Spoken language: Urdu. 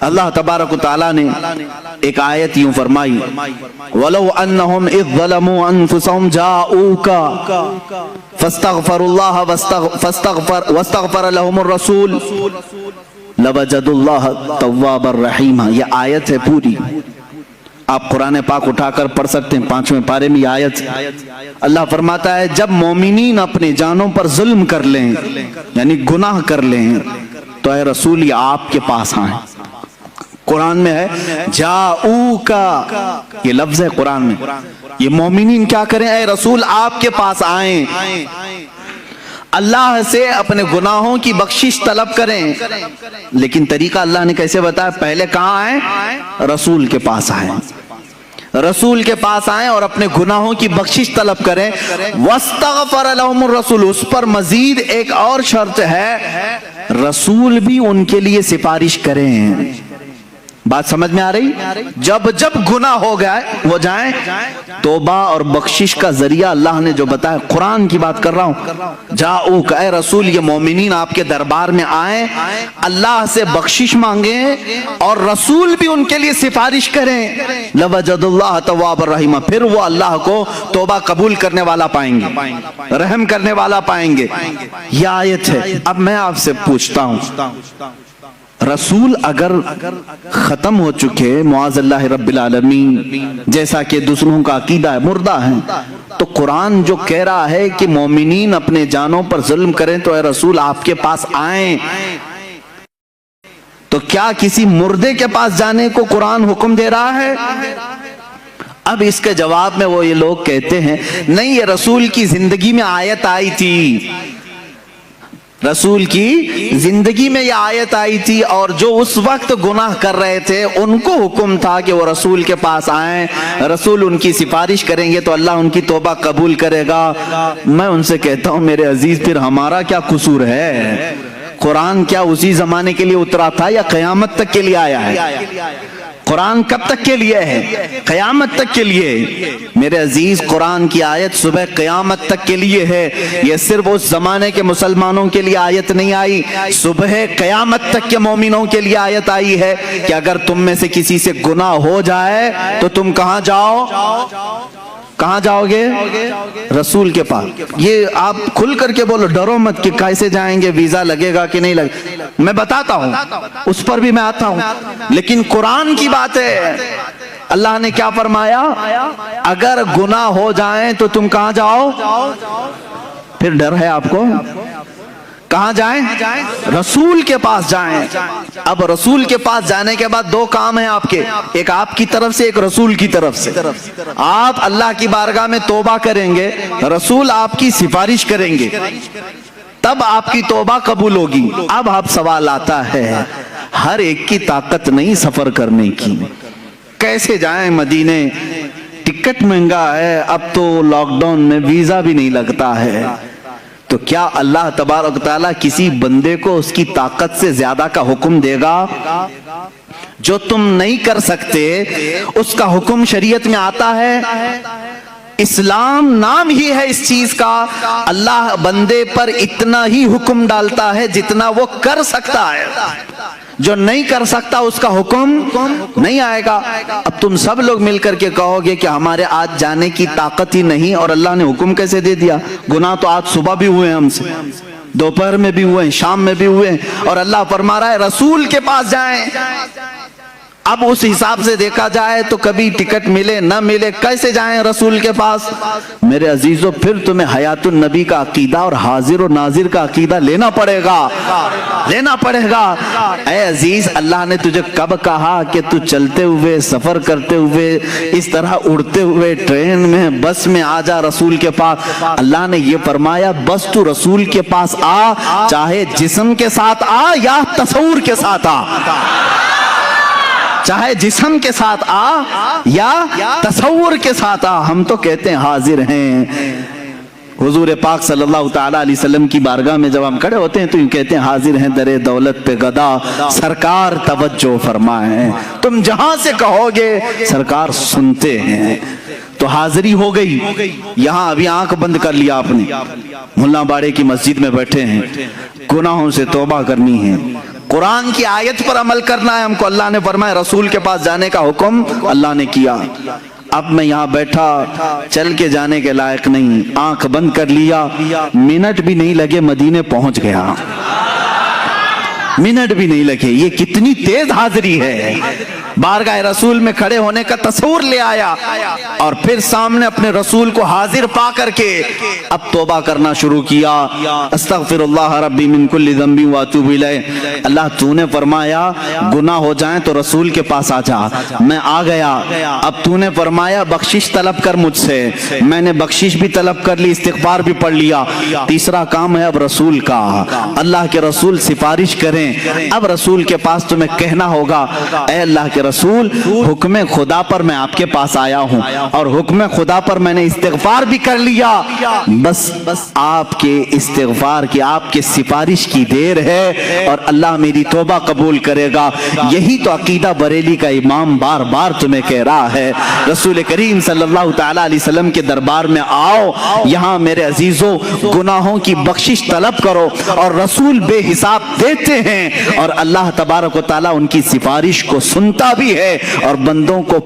اللہ تبارک و تعالیٰ نے ایک آیت یوں فرمائی وَلَوْ أَنَّهُمْ إِذْ ظَلَمُوا أَنفُسَهُمْ جَاءُوكَ فَاسْتَغْفَرُوا اللَّهَ وَاسْتَغْفَرَ لَهُمُ الرَّسُولُ لَوَجَدُوا اللَّهَ تَوَّابًا رَحِيمًا۔ یہ آیت ہے پوری، آپ قرآن پاک اٹھا کر پڑھ سکتے ہیں، 5ویں پارے میں یہ آیت ہے۔ اللہ فرماتا ہے جب مومنین اپنے جانوں پر ظلم کر لیں یعنی گناہ کر لیں تو اے رسول یہ آپ کے پاس آئیں۔ قرآن میں ہے جاؤکا، یہ لفظ ہے قرآن میں، یہ مومنین کیا کریں؟ اے رسول آپ کے پاس آئیں، اللہ سے اپنے گناہوں کی بخشش طلب کریں۔ لیکن طریقہ اللہ نے کیسے بتایا؟ پہلے کہاں آئیں؟ رسول کے پاس آئیں، رسول کے پاس آئیں اور اپنے گناہوں کی بخشش طلب کریں۔ وَاسْتَغْفَرَ لَهُمُ الرَّسُولُ، اس پر مزید ایک اور شرط ہے، رسول بھی ان کے لیے سفارش کریں۔ بات سمجھ میں آ رہی؟ جب جب گناہ ہو جائیں توبہ اور بخشش کا ذریعہ اللہ نے جو بتایا، قرآن کی بات کر رہا ہوں، جاؤ کہ اے رسول یہ مومنین آپ کے دربار میں آئیں، اللہ سے بخشش مانگیں اور رسول بھی ان کے لیے سفارش کریں، لَوَجَدُ اللَّهَ تَوَّابًا رَحِيمًا، پھر وہ اللہ کو توبہ قبول کرنے والا پائیں گے، رحم کرنے والا پائیں گے۔ یہ آیت ہے۔ اب میں آپ سے پوچھتا ہوں، رسول اگر ختم ہو چکے معاذ اللہ رب العالمین، جیسا کہ دوسروں کا عقیدہ ہے، مردہ ہیں، تو قرآن جو کہہ رہا ہے کہ مومنین اپنے جانوں پر ظلم کریں تو اے رسول آپ کے پاس آئیں، تو کیا کسی مردے کے پاس جانے کو قرآن حکم دے رہا ہے؟ اب اس کے جواب میں وہ یہ لوگ کہتے ہیں نہیں، یہ رسول کی زندگی میں آیت آئی تھی، رسول کی زندگی میں یہ آیت آئی تھی، اور جو اس وقت گناہ کر رہے تھے ان کو حکم تھا کہ وہ رسول کے پاس آئیں، رسول ان کی سفارش کریں گے تو اللہ ان کی توبہ قبول کرے گا۔ میں ان سے کہتا ہوں میرے عزیز، پھر ہمارا کیا قصور ہے؟ قرآن کیا اسی زمانے کے لیے اترا تھا یا قیامت تک کے لیے آیا ہے؟ قرآن کب تک کے لیے ہے؟ قیامت تک کے لیے۔ میرے عزیز، قرآن کی آیت صبح قیامت تک کے لیے ہے، یہ صرف اس زمانے کے مسلمانوں کے لیے آیت نہیں آئی، صبح قیامت تک کے مومنوں کے لیے آیت آئی ہے کہ اگر تم میں سے کسی سے گناہ ہو جائے تو تم کہاں جاؤ؟ کہاں جاؤ گے؟ رسول کے پاس۔ یہ آپ کھل کر کے بولو، ڈرو مت کہ کیسے جائیں گے، ویزا لگے گا کہ نہیں لگے گا، میں بتاتا ہوں، اس پر بھی میں آتا ہوں، لیکن قرآن کی بات ہے۔ اللہ نے کیا فرمایا؟ اگر گناہ ہو جائیں تو تم کہاں جاؤ؟ پھر ڈر ہے آپ کو؟ کہاں جائیں؟ رسول کے پاس جائیں۔ اب رسول کے پاس جانے کے بعد دو کام ہیں آپ کے، ایک آپ کی طرف سے، ایک رسول کی طرف سے۔ آپ اللہ کی بارگاہ میں توبہ کریں گے، رسول آپ کی سفارش کریں گے، تب آپ کی توبہ قبول ہوگی۔ اب آپ سوال آتا ہے، ہر ایک کی طاقت نہیں سفر کرنے کی، کیسے جائیں مدینے؟ ٹکٹ مہنگا ہے، اب تو لاک ڈاؤن میں ویزا بھی نہیں لگتا ہے، تو کیا اللہ تبارک تعالیٰ کسی بندے کو اس کی طاقت سے زیادہ کا حکم دے گا؟ جو تم نہیں کر سکتے اس کا حکم شریعت میں آتا ہے۔ اسلام نام ہی ہے اس چیز کا، اللہ بندے پر اتنا ہی حکم ڈالتا ہے جتنا وہ کر سکتا ہے، جو نہیں کر سکتا اس کا حکم نہیں آئے گا۔ اب تم سب لوگ مل کر کے کہو گے کہ ہمارے آج جانے کی طاقت ہی نہیں، اور اللہ نے حکم کیسے دے دیا؟ گناہ تو آج صبح بھی ہوئے ہیں ہم سے، دوپہر میں بھی ہوئے ہیں، شام میں بھی ہوئے ہیں، اور اللہ فرما رہا ہے رسول کے پاس جائیں۔ اب اس حساب سے دیکھا جائے تو کبھی ٹکٹ ملے نہ ملے، کیسے جائیں رسول کے پاس؟ میرے عزیزو، پھر تمہیں حیات النبی کا عقیدہ اور حاضر و ناظر کا عقیدہ لینا پڑے گا، لینا پڑے گا۔ اے عزیز، اللہ نے تجھے کب کہا کہ تو چلتے ہوئے، سفر کرتے ہوئے، اس طرح اڑتے ہوئے، ٹرین میں، بس میں آ جا رسول کے پاس؟ اللہ نے یہ فرمایا بس تو رسول کے پاس آ، چاہے جسم کے ساتھ آ یا تصور کے ساتھ آ، چاہے جسم کے ساتھ آ یا تصور کے ساتھ آ، ہم تو کہتے ہیں حاضر ہیں۔ حضور پاک صلی اللہ تعالیٰ علیہ وسلم کی بارگاہ میں جب ہم کھڑے ہوتے ہیں تو یوں کہتے ہیں حاضر ہیں در دولت پہ گدا، سرکار توجہ فرمائیں۔ تم جہاں سے کہو گے سرکار سنتے ہیں۔ تو حاضری ہو گئی۔ یہاں ابھی آنکھ بند کر لیا آپ نے، ملا باڑے کی مسجد میں بیٹھے ہیں، گناہوں سے توبہ کرنی ہے، قرآن کی آیت پر عمل کرنا ہے ہم کو. اللہ نے فرمایا رسول کے پاس جانے کا حکم اللہ نے کیا. اب میں یہاں بیٹھا چل کے جانے کے لائق نہیں, آنکھ بند کر لیا, منٹ بھی نہیں لگے مدینے پہنچ گیا. منٹ بھی نہیں لگے. یہ کتنی تیز حاضری ہے. بارگاہ رسول میں کھڑے ہونے کا تصور لے آیا اور پھر سامنے اپنے رسول کو حاضر پا کر کے اب توبہ کرنا شروع کیا. استغفر اللہ ربی من کل ذنب واتوب الیہ. اللہ تو نے فرمایا گناہ ہو جائیں تو رسول کے پاس آ جا. میں آ گیا. اب تو نے فرمایا بخشش طلب کر مجھ سے. میں نے بخشش بھی طلب کر لی, استغفار بھی پڑھ لیا. تیسرا کام ہے اب رسول کا. اللہ کے رسول سفارش کریں. اب رسول کے پاس تمہیں کہنا ہوگا اے اللہ کے رسول حکم خدا پر میں آپ کے پاس آیا ہوں اور حکم خدا پر میں نے استغفار بھی کر لیا. بس آپ کے استغفار کی, آپ کے سفارش کی دیر ہے اور اللہ میری توبہ قبول کرے گا. یہی تو عقیدہ بریلی کا امام بار بار تمہیں کہہ رہا ہے. رسول کریم صلی اللہ تعالی علیہ وسلم کے دربار میں آؤ, یہاں میرے عزیزوں گناہوں کی بخشش طلب کرو اور رسول بے حساب دیتے ہیں اور اللہ تبارک و تعالی ان کی سفارش کو سنتا بھی ہے اور بندوں کو